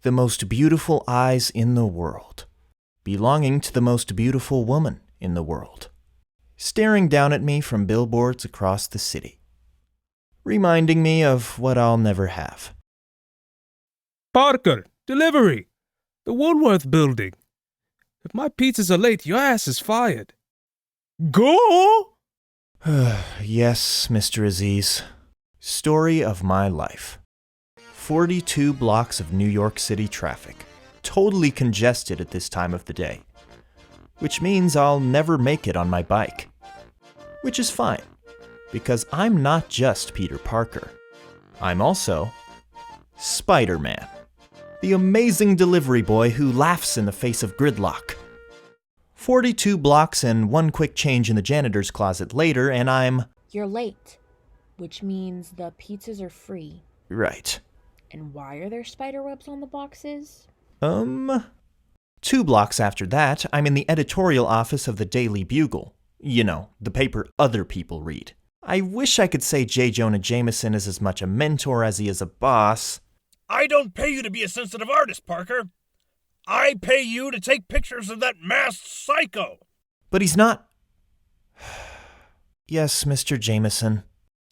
the most beautiful eyes in the world, belonging to the most beautiful woman in the world, staring down at me from billboards across the city, reminding me of what I'll never have. Parker, delivery! The Woolworth building. If my pizzas are late, your ass is fired. Go! Yes, Mr. Aziz. Story of my life. 42 blocks of New York City traffic, totally congested at this time of the day, which means I'll never make it on my bike. Which is fine, because I'm not just Peter Parker. I'm also Spider-Man, the amazing delivery boy who laughs in the face of gridlock. 42 blocks and one quick change in the janitor's closet later, and I'm... You're late, which means the pizzas are free. Right. And why are there spiderwebs on the boxes? 2 blocks after that, I'm in the editorial office of the Daily Bugle. You know, the paper other people read. I wish I could say J. Jonah Jameson is as much a mentor as he is a boss. I don't pay you to be a sensitive artist, Parker. I pay you to take pictures of that masked psycho. But he's not... Yes, Mr. Jameson.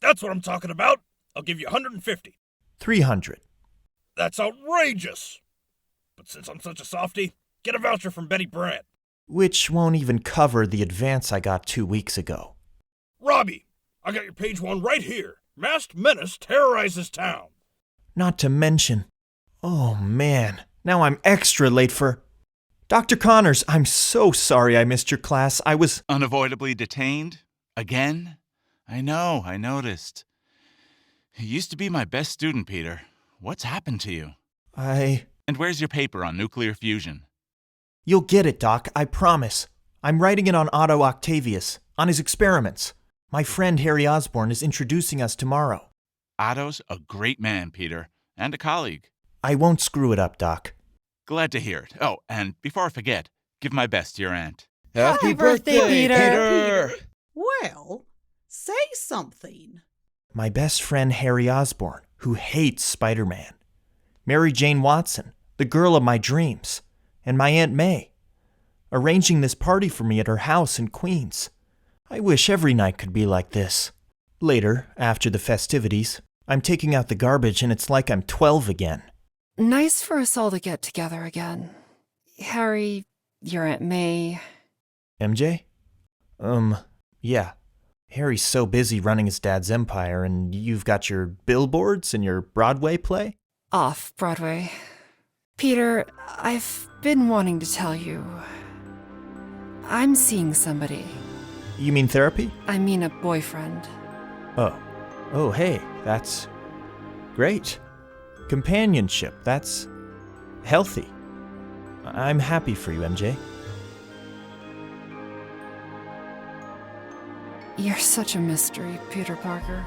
That's what I'm talking about. I'll give you 150. 300. That's outrageous. But since I'm such a softie, get a voucher from Betty Brant. Which won't even cover the advance I got 2 weeks ago. Robbie, I got your page 1 right here. Masked menace terrorizes town. Not to mention... Oh, man. Now I'm extra late for... Dr. Connors, I'm so sorry I missed your class. I was... Unavoidably detained? Again? I know, I noticed. You used to be my best student, Peter. What's happened to you? And where's your paper on nuclear fusion? You'll get it, Doc, I promise. I'm writing it on Otto Octavius, on his experiments. My friend Harry Osborn is introducing us tomorrow. Otto's a great man, Peter, and a colleague. I won't screw it up, Doc. Glad to hear it. Oh, and before I forget, give my best to your aunt. Happy birthday, Peter! Well, say something. My best friend Harry Osborn, who hates Spider-Man. Mary Jane Watson, the girl of my dreams. And my Aunt May. Arranging this party for me at her house in Queens. I wish every night could be like this. Later, after the festivities, I'm taking out the garbage and it's like I'm 12 again. Nice for us all to get together again. Harry, your Aunt May. MJ? Yeah. Harry's so busy running his dad's empire, and you've got your billboards and your Broadway play? Off Broadway. Peter, I've been wanting to tell you. I'm seeing somebody. You mean therapy? I mean a boyfriend. Oh, hey, that's great. Companionship, that's healthy. I'm happy for you, MJ. You're such a mystery, Peter Parker.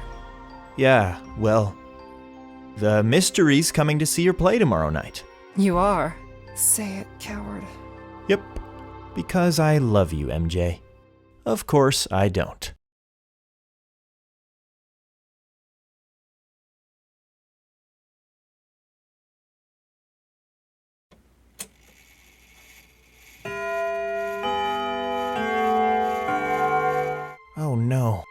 Yeah, well, the mystery's coming to see your play tomorrow night. You are. Say it, coward. Yep, because I love you, MJ. Of course I don't. Oh no.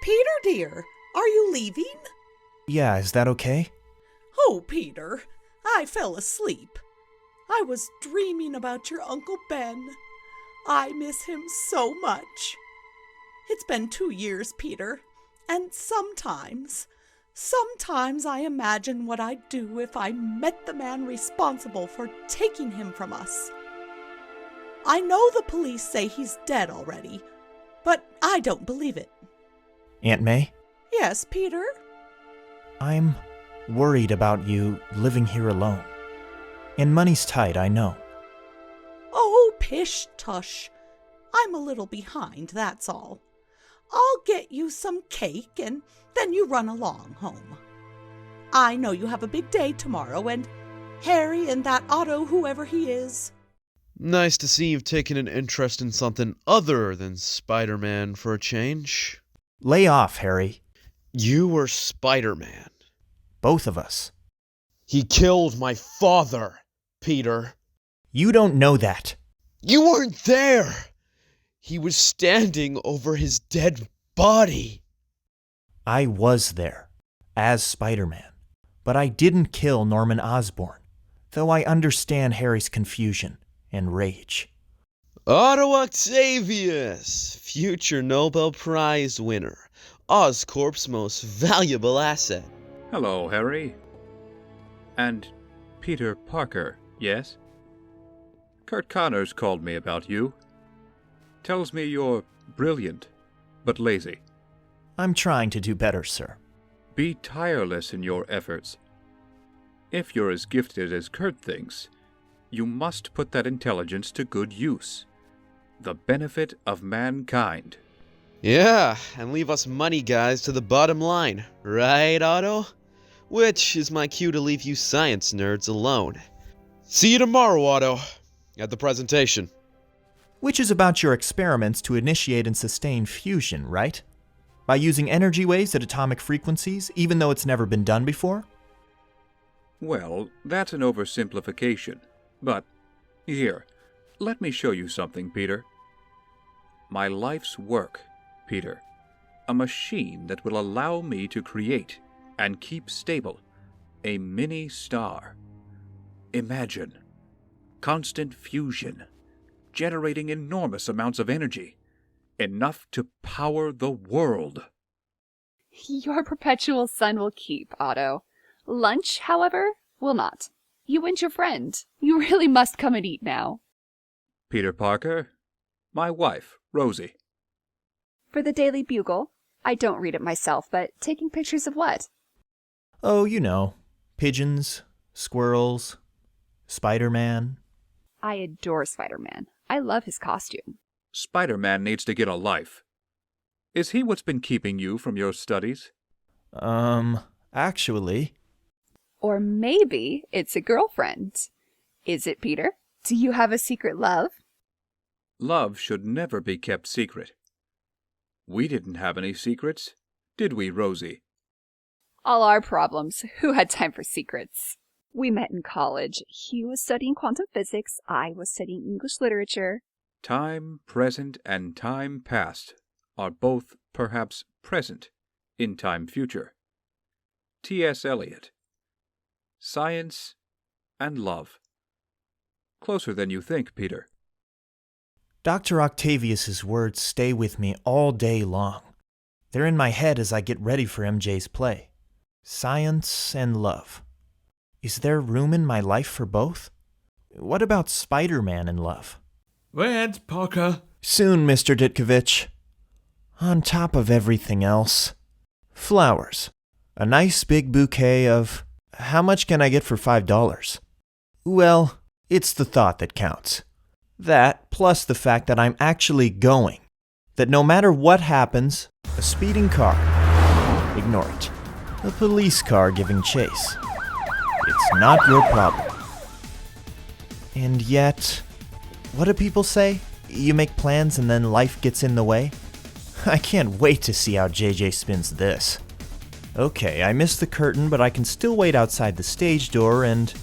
Peter, dear, are you leaving? Yeah, is that okay? Oh, Peter, I fell asleep. I was dreaming about your Uncle Ben. I miss him so much. It's been 2 years, Peter, and sometimes I imagine what I'd do if I met the man responsible for taking him from us. I know the police say he's dead already, but I don't believe it. Aunt May? Yes, Peter? I'm worried about you living here alone. And money's tight, I know. Oh, pish-tush. I'm a little behind, that's all. I'll get you some cake, and then you run along home. I know you have a big day tomorrow, and Harry and that Otto, whoever he is. Nice to see you've taken an interest in something other than Spider-Man for a change. Lay off, Harry. You were Spider-Man. Both of us. He killed my father, Peter. You don't know that. You weren't there! He was standing over his dead body. I was there, as Spider-Man, but I didn't kill Norman Osborn, though I understand Harry's confusion and rage. Otto Octavius, future Nobel Prize winner, Oscorp's most valuable asset. Hello, Harry. And Peter Parker, yes? Kurt Connors called me about you. Tells me you're brilliant, but lazy. I'm trying to do better, sir. Be tireless in your efforts. If you're as gifted as Kurt thinks, you must put that intelligence to good use. The benefit of mankind. Yeah, and leave us money guys to the bottom line, right, Otto? Which is my cue to leave you science nerds alone. See you tomorrow, Otto, at the presentation. Which is about your experiments to initiate and sustain fusion, right? By using energy waves at atomic frequencies, even though it's never been done before? Well, that's an oversimplification. But, here, let me show you something, Peter. My life's work, Peter. A machine that will allow me to create and keep stable a mini-star. Imagine. Constant fusion. Generating enormous amounts of energy. Enough to power the world. Your perpetual sun will keep, Otto. Lunch, however, will not. You and your friend. You really must come and eat now. Peter Parker, my wife, Rosie. For the Daily Bugle, I don't read it myself, but taking pictures of what? Oh, you know, pigeons, squirrels, Spider-Man. I adore Spider-Man. I love his costume. Spider-Man needs to get a life. Is he what's been keeping you from your studies? Actually. Or maybe it's a girlfriend. Is it, Peter? Do you have a secret love? Love should never be kept secret. We didn't have any secrets, did we, Rosie? All our problems. Who had time for secrets? We met in college. He was studying quantum physics. I was studying English literature. Time present and time past are both perhaps present in time future. T.S. Eliot. Science and love. Closer than you think, Peter. Dr. Octavius's words stay with me all day long. They're in my head as I get ready for MJ's play. Science and love. Is there room in my life for both? What about Spider-Man and love? Wait, Parker. Soon, Mr. Ditkovich. On top of everything else, flowers. A nice big bouquet of... How much can I get for $5? Well, it's the thought that counts. That, plus the fact that I'm actually going. That no matter what happens, a speeding car. Ignore it. A police car giving chase. It's not your problem. And yet, what do people say? You make plans and then life gets in the way? I can't wait to see how JJ spins this. Okay, I missed the curtain, but I can still wait outside the stage door and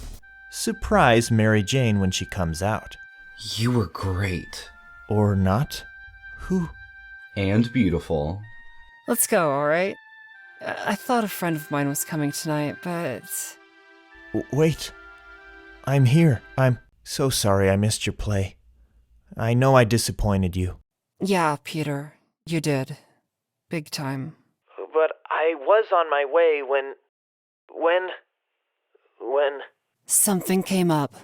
surprise Mary Jane when she comes out. You were great. Or not? Who? And beautiful. Let's go, alright? I thought a friend of mine was coming tonight, but... Wait. I'm here. I'm so sorry I missed your play. I know I disappointed you. Yeah, Peter, you did. Big time. But I was on my way when... Something came up.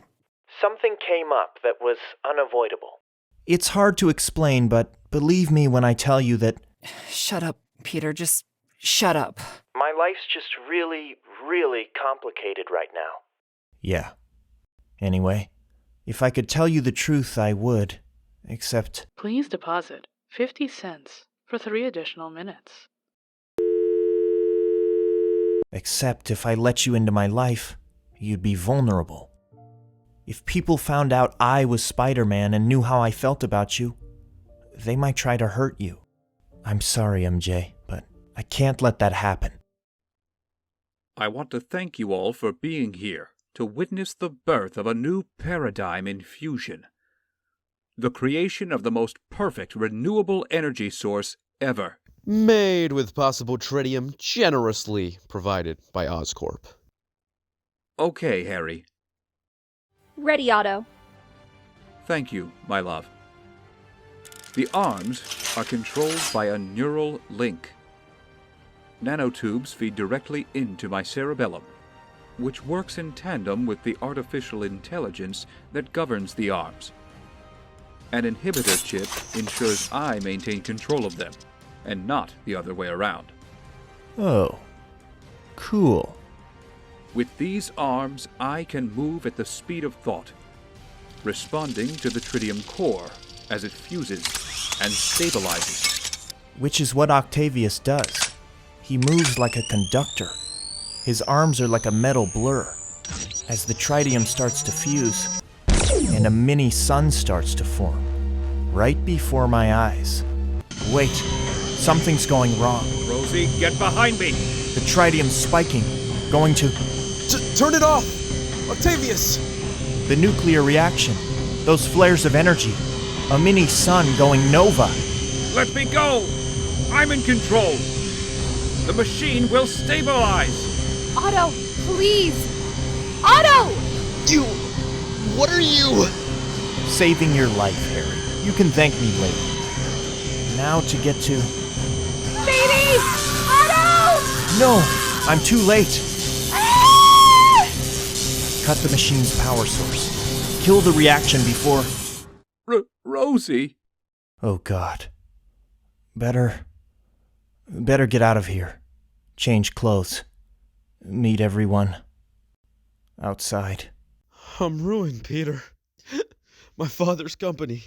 Something came up that was unavoidable. It's hard to explain, but believe me when I tell you that... Shut up, Peter, just shut up. My life's just really, really complicated right now. Yeah. Anyway, if I could tell you the truth, I would. Except... Please deposit 50 cents for 3 additional minutes. Except if I let you into my life, you'd be vulnerable. If people found out I was Spider-Man and knew how I felt about you, they might try to hurt you. I'm sorry, MJ, but I can't let that happen. I want to thank you all for being here to witness the birth of a new paradigm in fusion. The creation of the most perfect renewable energy source ever. Made with possible tritium generously provided by Oscorp. Okay, Harry. Ready, Otto. Thank you, my love. The arms are controlled by a neural link. Nanotubes feed directly into my cerebellum, which works in tandem with the artificial intelligence that governs the arms. An inhibitor chip ensures I maintain control of them, and not the other way around. Oh, cool. With these arms, I can move at the speed of thought, responding to the tritium core as it fuses and stabilizes. Which is what Octavius does. He moves like a conductor. His arms are like a metal blur. As the tritium starts to fuse, and a mini sun starts to form, right before my eyes. Wait, something's going wrong. Rosie, get behind me! The tritium's spiking, going to... Turn it off! Octavius! The nuclear reaction, those flares of energy, a mini sun going nova. Let me go! I'm in control! The machine will stabilize! Otto, please! Otto! You... What are you? Saving your life, Harry. You can thank me later. Now to get to... Baby! Otto! No! I'm too late! Cut the machine's power source. Kill the reaction before... Rosie? Oh, God. Better get out of here. Change clothes. Meet everyone. Outside. I'm ruined, Peter. My father's company.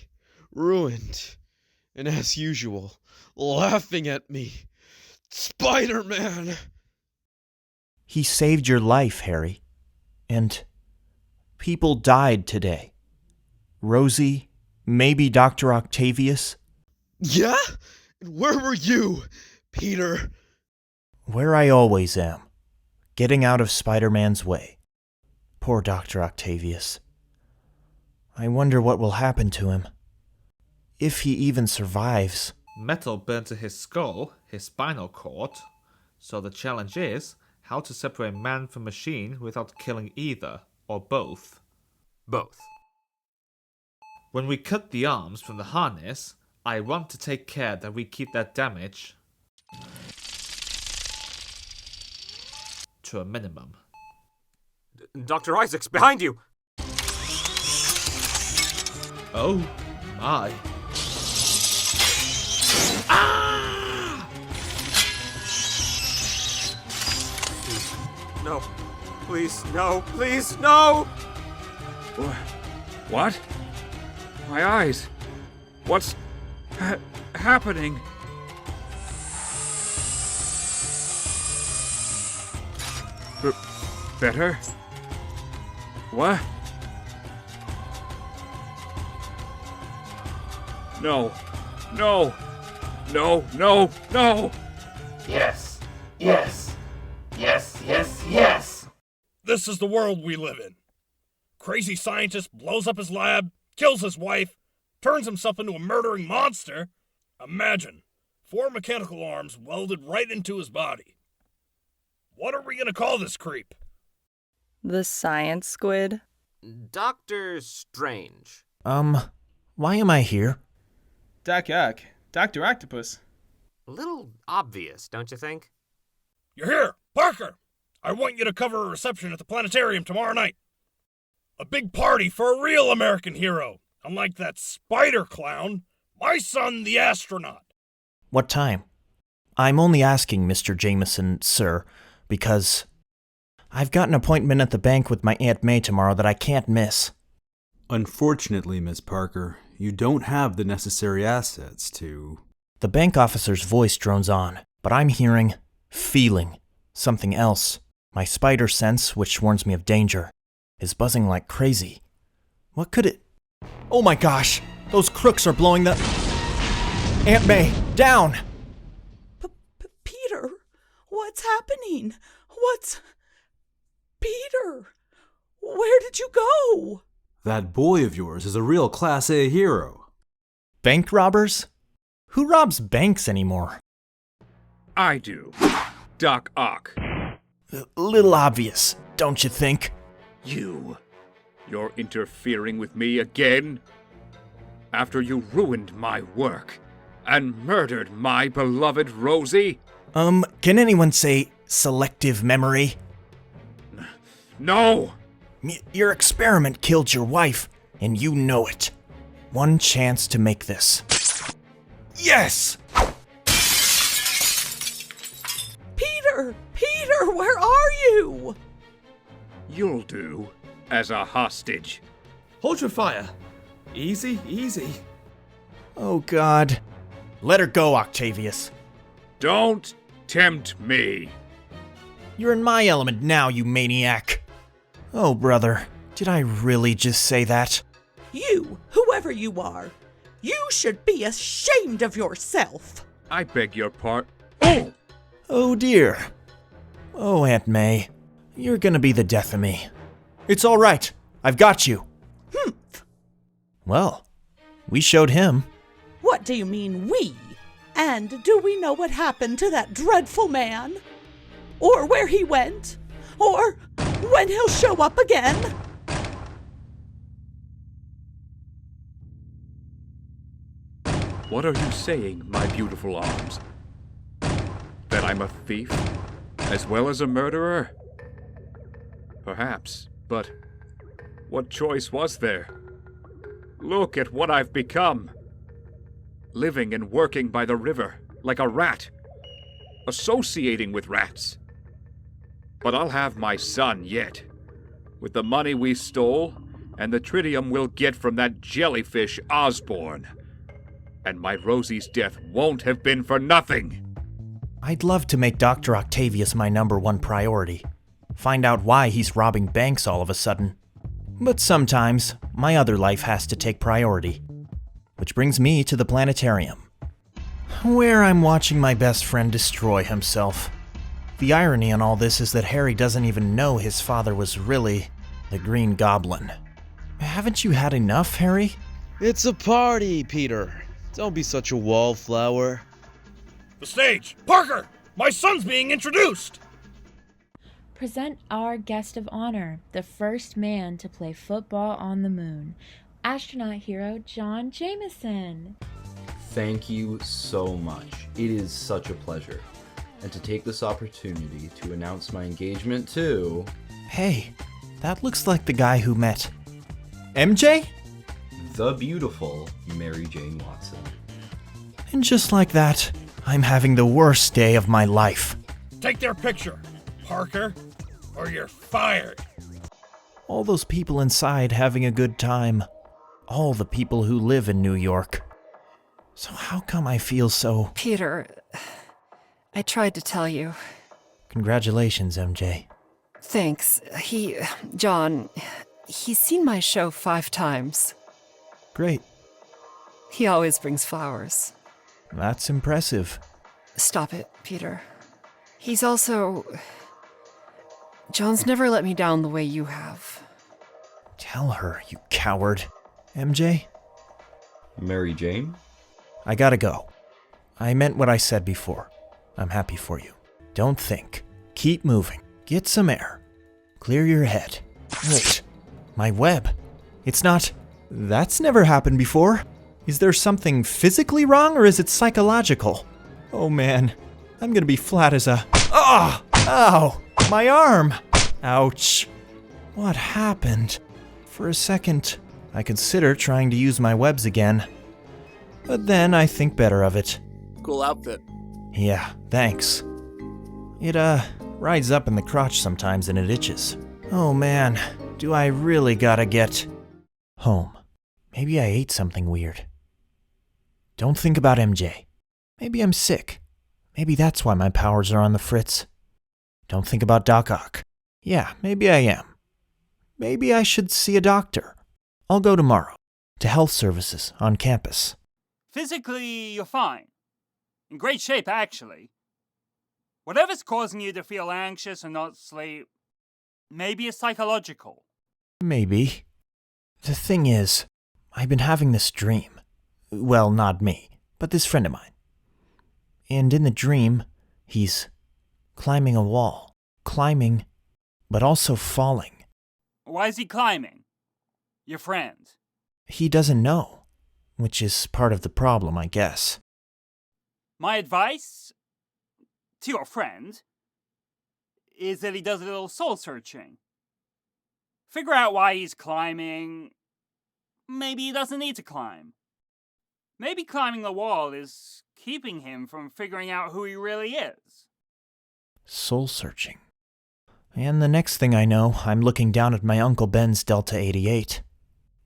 Ruined. And as usual, laughing at me. Spider-Man! He saved your life, Harry. And people died today. Rosie, maybe Dr. Octavius. Yeah? And where were you, Peter? Where I always am. Getting out of Spider-Man's way. Poor Dr. Octavius. I wonder what will happen to him. If he even survives. Metal burned to his skull, his spinal cord. So the challenge is how to separate man from machine without killing either, or both. Both. When we cut the arms from the harness, I want to take care that we keep that damage to a minimum. Dr. Isaacs, behind you! Oh my. Ah! No. Please, no. Please, no! What? My eyes. What's happening? Better? What? No. No. No, no, no! Yes. Yes. Yes, yes, yes! This is the world we live in. Crazy scientist blows up his lab, kills his wife, turns himself into a murdering monster. Imagine, 4 mechanical arms welded right into his body. What are we gonna call this creep? The science squid? Dr. Strange. Why am I here? Dr. Octopus. A little obvious, don't you think? You're here, Parker! I want you to cover a reception at the planetarium tomorrow night. A big party for a real American hero. Unlike that spider clown, my son the astronaut. What time? I'm only asking, Mr. Jameson, sir, because I've got an appointment at the bank with my Aunt May tomorrow that I can't miss. Unfortunately, Miss Parker, you don't have the necessary assets to... The bank officer's voice drones on, but I'm hearing, feeling, something else. My spider sense, which warns me of danger, is buzzing like crazy. What could it... Oh my gosh! Those crooks are blowing the... Aunt May, down! Peter, what's happening? What's... Peter, where did you go? That boy of yours is a real Class A hero. Bank robbers? Who robs banks anymore? I do. Doc Ock. A little obvious, don't you think? You're interfering with me again? After you ruined my work and murdered my beloved Rosie? Can anyone say selective memory? No! Your experiment killed your wife, and you know it. One chance to make this. Yes! Peter, where are you? You'll do as a hostage. Hold your fire. Easy, easy. Oh, God. Let her go, Octavius. Don't tempt me. You're in my element now, you maniac. Oh, brother, did I really just say that? You, whoever you are, you should be ashamed of yourself. I beg your pardon. Oh, dear. Oh, Aunt May, you're gonna be the death of me. It's all right. I've got you. Well, we showed him. What do you mean, we? And do we know what happened to that dreadful man? Or where he went? Or when he'll show up again? What are you saying, my beautiful arms? That I'm a thief, as well as a murderer? Perhaps, but what choice was there? Look at what I've become. Living and working by the river, like a rat. Associating with rats. But I'll have my son yet. With the money we stole, and the tritium we'll get from that jellyfish Osborne. And my Rosie's death won't have been for nothing. I'd love to make Dr. Octavius my #1 priority. Find out why he's robbing banks all of a sudden. But sometimes, my other life has to take priority. Which brings me to the planetarium, where I'm watching my best friend destroy himself. The irony in all this is that Harry doesn't even know his father was really the Green Goblin. Haven't you had enough, Harry? It's a party, Peter. Don't be such a wallflower. The stage! Parker! My son's being introduced! Present our guest of honor, the first man to play football on the moon, astronaut hero John Jameson. Thank you so much. It is such a pleasure. And to take this opportunity to announce my engagement to... Hey, that looks like the guy who met... MJ? the beautiful Mary Jane Watson. And just like that, I'm having the worst day of my life. Take their picture, Parker, or you're fired. All those people inside having a good time. All the people who live in New York. So how come I feel so... Peter, I tried to tell you. Congratulations, MJ. Thanks. John, he's seen my show 5 times. Great. He always brings flowers. That's impressive. Stop it, Peter. He's also... John's never let me down the way you have. Tell her, you coward. MJ? Mary Jane? I gotta go. I meant what I said before. I'm happy for you. Don't think. Keep moving. Get some air. Clear your head. Wait. My web. It's not... That's never happened before. Is there something physically wrong or is it psychological? Oh man. I'm gonna be flat as a... Ah! Ow! My arm! Ouch. What happened? For a second, I consider trying to use my webs again. But then I think better of it. Cool outfit. Yeah, thanks. It, rides up in the crotch sometimes and it itches. Oh man, do I really gotta get home? Maybe I ate something weird. Don't think about MJ. Maybe I'm sick. Maybe that's why my powers are on the fritz. Don't think about Doc Ock. Yeah, maybe I am. Maybe I should see a doctor. I'll go tomorrow to health services on campus. Physically, you're fine. In great shape, actually. Whatever's causing you to feel anxious and not sleep, Maybe it's psychological. Maybe. The thing is, I've been having this dream. Well, not me, but this friend of mine. And in the dream, he's climbing a wall. Climbing, but also falling. Why is he climbing? Your friend. He doesn't know, which is part of the problem, I guess. My advice to your friend is that he does a little soul searching. Figure out why he's climbing. Maybe he doesn't need to climb. Maybe climbing the wall is keeping him from figuring out who he really is. Soul searching. And the next thing I know, I'm looking down at my Uncle Ben's Delta 88,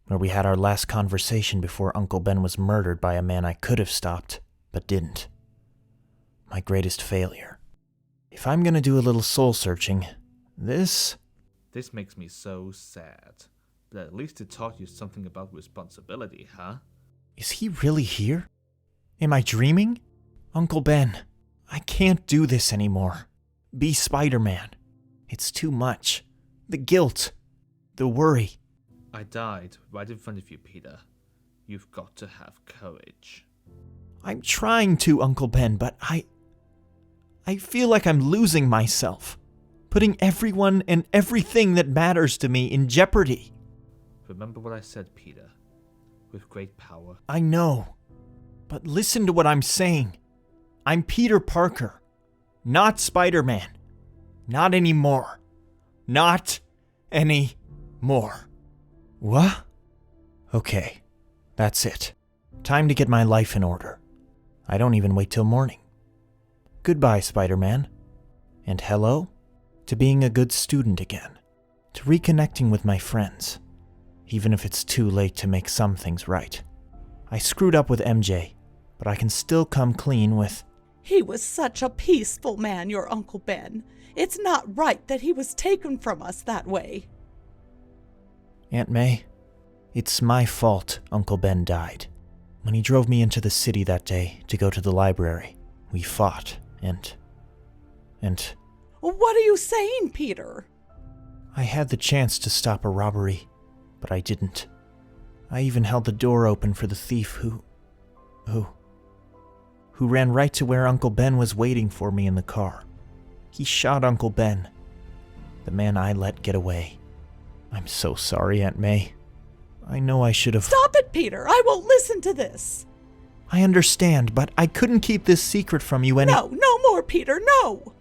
where we had our last conversation before Uncle Ben was murdered by a man I could have stopped, but didn't. My greatest failure. If I'm gonna do a little soul searching, this makes me so sad. But at least it taught you something about responsibility, huh? Is he really here? Am I dreaming? Uncle Ben, I can't do this anymore. Be Spider-Man. It's too much. The guilt. The worry. I died right in front of you, Peter. You've got to have courage. I'm trying to, Uncle Ben, but I feel like I'm losing myself. Putting everyone and everything that matters to me in jeopardy. Remember what I said, Peter. With great power. I know. But listen to what I'm saying. I'm Peter Parker. Not Spider-Man. Not anymore. Not anymore. What? Okay. That's it. Time to get my life in order. I don't even wait till morning. Goodbye, Spider-Man. And hello to being a good student again. To reconnecting with my friends. Even if it's too late to make some things right. I screwed up with MJ, but I can still come clean with... He was such a peaceful man, your Uncle Ben. It's not right that he was taken from us that way. Aunt May, it's my fault Uncle Ben died. When he drove me into the city that day to go to the library, we fought, and... What are you saying, Peter? I had the chance to stop a robbery, but I didn't. I even held the door open for the thief who ran right to where Uncle Ben was waiting for me in the car. He shot Uncle Ben, the man I let get away. I'm so sorry, Aunt May. I know I should have... Stop it, Peter! I won't listen to this! I understand, but I couldn't keep this secret from you any... No, no more, Peter, no!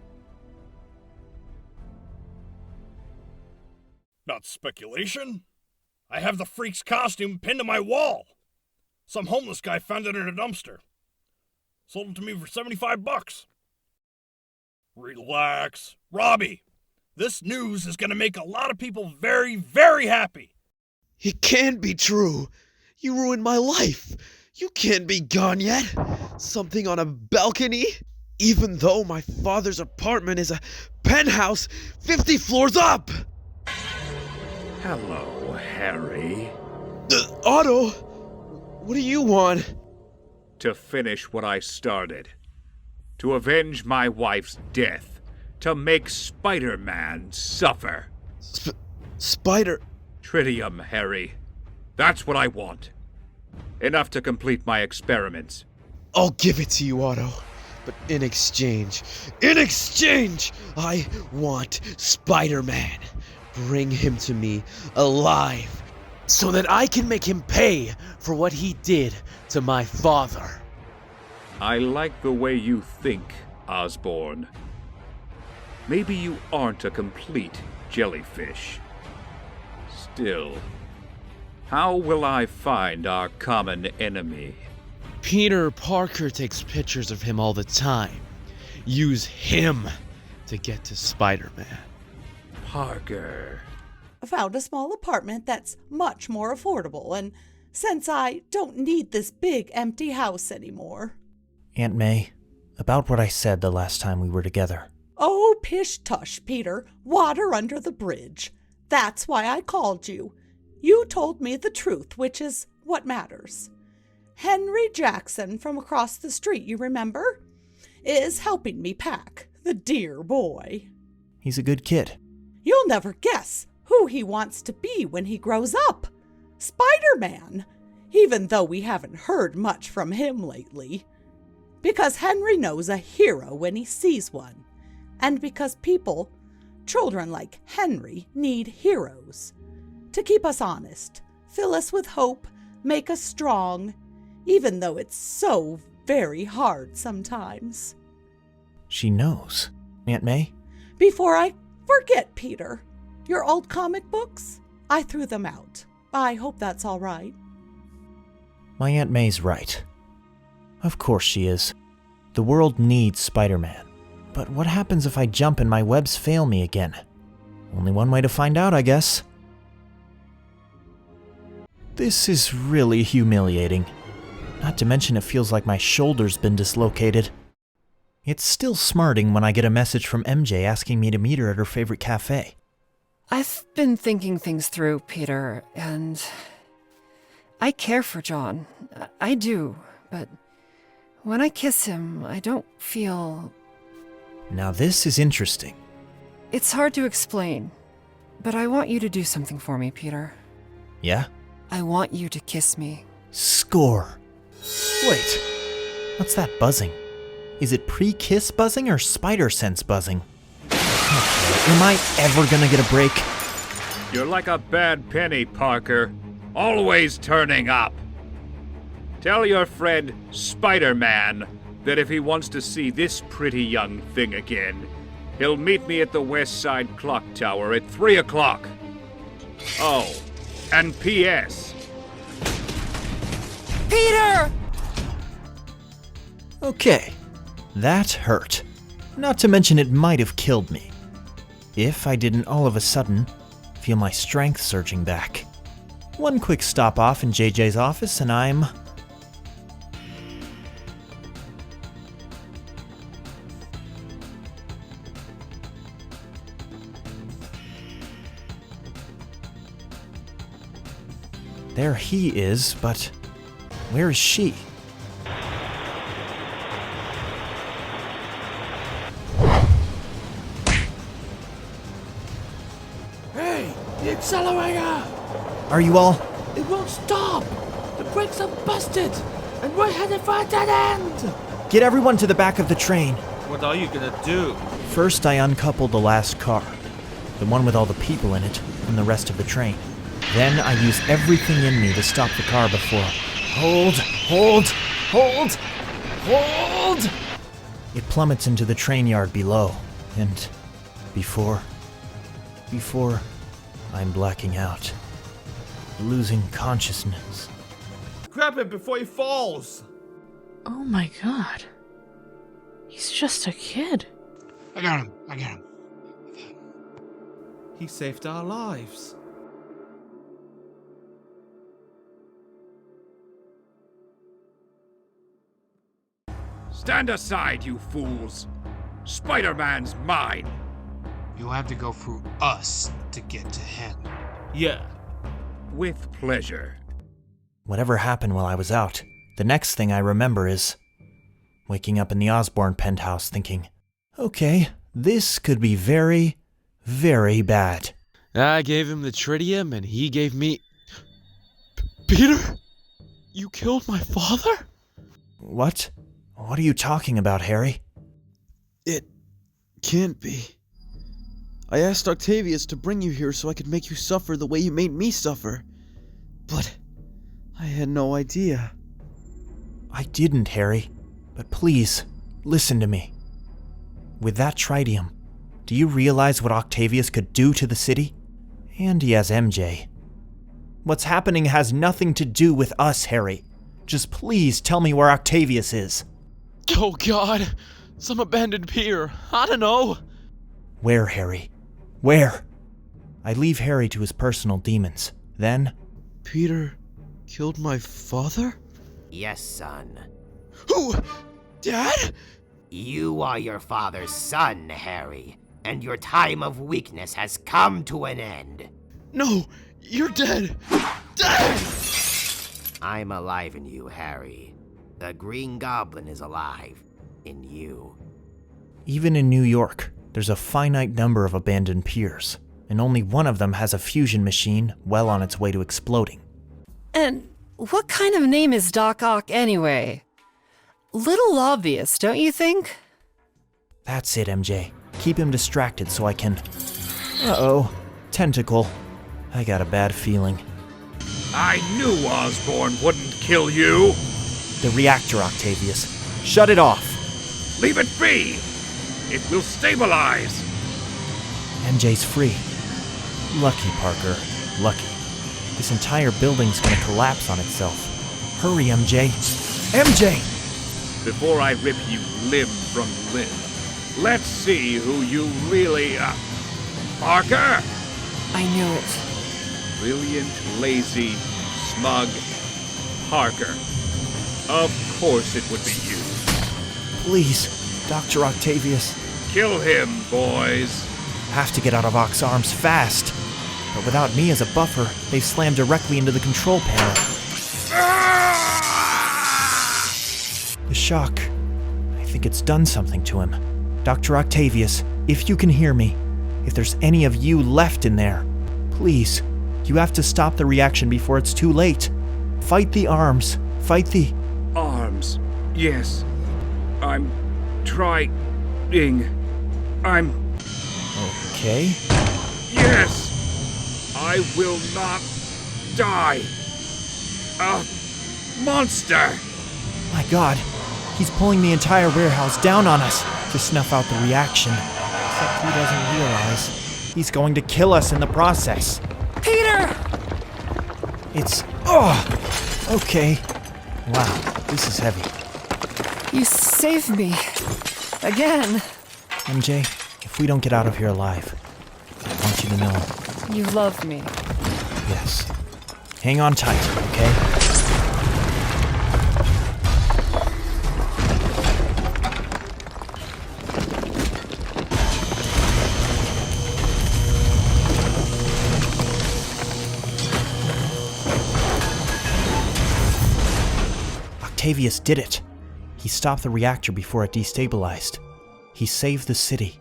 Not speculation. I have the freak's costume pinned to my wall. Some homeless guy found it in a dumpster. Sold it to me for $75. Relax. Robbie, this news is going to make a lot of people very, very happy. It can't be true. You ruined my life. You can't be gone yet. Something on a balcony? Even though my father's apartment is a penthouse 50 floors up! Hello, Harry. Otto, what do you want? To finish what I started. To avenge my wife's death. To make Spider-Man suffer. Spider... Tritium, Harry. That's what I want. Enough to complete my experiments. I'll give it to you, Otto. But in exchange, I want Spider-Man. Bring him to me alive, so that I can make him pay for what he did to my father. I like the way you think, Osborn. Maybe you aren't a complete jellyfish. Still, how will I find our common enemy? Peter Parker takes pictures of him all the time. Use him to get to Spider-Man. Parker. I found a small apartment that's much more affordable, and since I don't need this big empty house anymore. Aunt May, about what I said the last time we were together. Oh, pish-tush, Peter. Water under the bridge. That's why I called you. You told me the truth, which is what matters. Henry Jackson from across the street, you remember, is helping me pack. The dear boy. He's a good kid. You'll never guess who he wants to be when he grows up. Spider-Man, even though we haven't heard much from him lately. Because Henry knows a hero when he sees one. And because people, children like Henry, need heroes. To keep us honest, fill us with hope, make us strong, even though it's so very hard sometimes. She knows. Aunt May? Before I forget, Peter, your old comic books? I threw them out. I hope that's all right. My Aunt May's right. Of course she is. The world needs Spider-Man. But what happens if I jump and my webs fail me again? Only one way to find out, I guess. This is really humiliating. Not to mention it feels like my shoulder's been dislocated. It's still smarting when I get a message from MJ asking me to meet her at her favorite cafe. I've been thinking things through, Peter, and I care for John. I do, but when I kiss him, I don't feel... Now this is interesting. It's hard to explain, but I want you to do something for me, Peter. Yeah? I want you to kiss me. Score. Wait, what's that buzzing? Is it pre-kiss buzzing or spider sense buzzing? Okay, am I ever gonna get a break? You're like a bad penny, Parker. Always turning up. Tell your friend Spider-Man that if he wants to see this pretty young thing again, he'll meet me at the West Side Clock Tower at 3 o'clock. Oh, and P.S. Peter! Okay, that hurt. Not to mention it might have killed me. If I didn't all of a sudden feel my strength surging back. One quick stop off in JJ's office and I'm... There he is, but where is she? Hey, the accelerator! Are you all... It won't stop! The brakes are busted! And we're headed for a dead end! Get everyone to the back of the train. What are you gonna do? First, I uncoupled the last car, the one with all the people in it, from the rest of the train. Then I use everything in me to stop the car before... Hold! It plummets into the train yard below, and before I'm blacking out, losing consciousness. Grab him before he falls! Oh my god. He's just a kid. I got him. He saved our lives. Stand aside, you fools! Spider-Man's mine! You'll have to go through us to get to him. Yeah. With pleasure. Whatever happened while I was out, the next thing I remember is waking up in the Osborn penthouse thinking, okay, this could be very, very bad. I gave him the tritium and he gave me... Peter? You killed my father? What? What are you talking about, Harry? It can't be. I asked Octavius to bring you here so I could make you suffer the way you made me suffer. But I had no idea. I didn't, Harry. But please, listen to me. With that tritium, do you realize what Octavius could do to the city? And he has MJ. What's happening has nothing to do with us, Harry. Just please tell me where Octavius is. Oh God, some abandoned pier. I don't know. Where, Harry? Where? I leave Harry to his personal demons. Then... Peter killed my father? Yes, son. Who? Dad? You are your father's son, Harry, and your time of weakness has come to an end. No, you're dead. Dead! I'm alive in you, Harry. The Green Goblin is alive in you. Even in New York, there's a finite number of abandoned piers. and only one of them has a fusion machine well on its way to exploding. And what kind of name is Doc Ock anyway? Little obvious, don't you think? That's it, MJ. Keep him distracted so I can... Uh-oh. Tentacle. I got a bad feeling. I knew Osborn wouldn't kill you. The reactor, Octavius. Shut it off. Leave it be. It will stabilize. MJ's free. Lucky, Parker. Lucky. This entire building's gonna collapse on itself. Hurry, MJ. MJ! Before I rip you limb from limb, let's see who you really are. Parker! I knew it. Brilliant, lazy, smug Parker. Of course it would be you. Please, Dr. Octavius. Kill him, boys. Have to get out of Ock's arms fast. But without me as a buffer, they've slammed directly into the control panel. The shock. I think it's done something to him. Dr. Octavius, if you can hear me, if there's any of you left in there, please, you have to stop the reaction before it's too late. Fight the arms. Fight the... Arms. Yes. I'm trying. I'm... Okay. Yes! I will not die. A monster! My God, he's pulling the entire warehouse down on us to snuff out the reaction. Except he doesn't realize he's going to kill us in the process. Peter! It's... Oh! Okay. Wow, this is heavy. You saved me. Again. MJ, if we don't get out of here alive, I want you to know... You love me. Yes. Hang on tight, okay? Octavius did it. He stopped the reactor before it destabilized. He saved the city,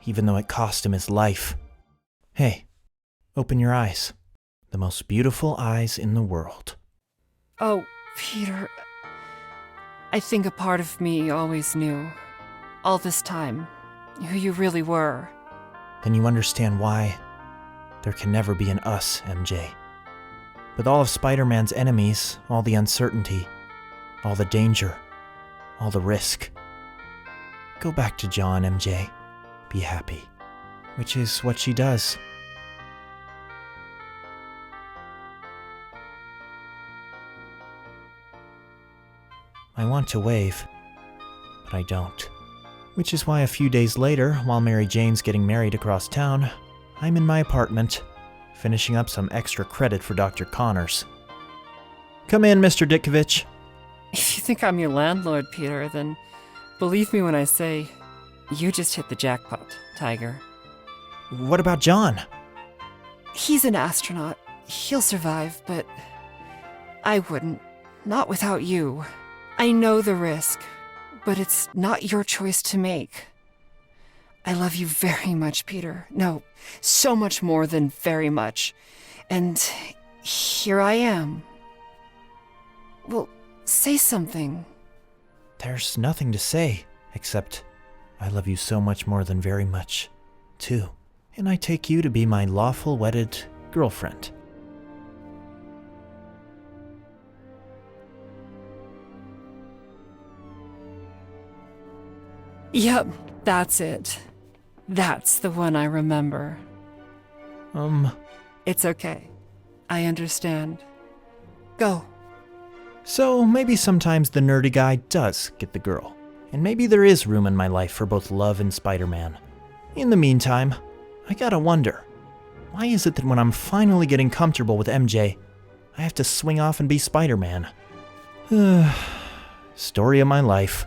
even though it cost him his life. Hey, open your eyes. The most beautiful eyes in the world. Oh, Peter. I think a part of me always knew, all this time, who you really were. Then you understand why there can never be an us, MJ. With all of Spider-Man's enemies, all the uncertainty, all the danger, all the risk. Go back to John, MJ. Be happy. Which is what she does. I want to wave, but I don't. Which is why a few days later, while Mary Jane's getting married across town, I'm in my apartment, finishing up some extra credit for Dr. Connors. Come in, Mr. Ditkovich. If you think I'm your landlord, Peter, then believe me when I say you just hit the jackpot, Tiger. What about John? He's an astronaut. He'll survive, but I wouldn't. Not without you. I know the risk, but it's not your choice to make. I love you very much, Peter. No, so much more than very much. And here I am. Well, say something. There's nothing to say, except I love you so much more than very much, too. And I take you to be my lawful wedded girlfriend. Yep, that's it. That's the one I remember. It's okay. I understand. Go. So maybe sometimes the nerdy guy does get the girl. And maybe there is room in my life for both love and Spider-Man. In the meantime, I gotta wonder, why is it that when I'm finally getting comfortable with MJ, I have to swing off and be Spider-Man? Story of my life.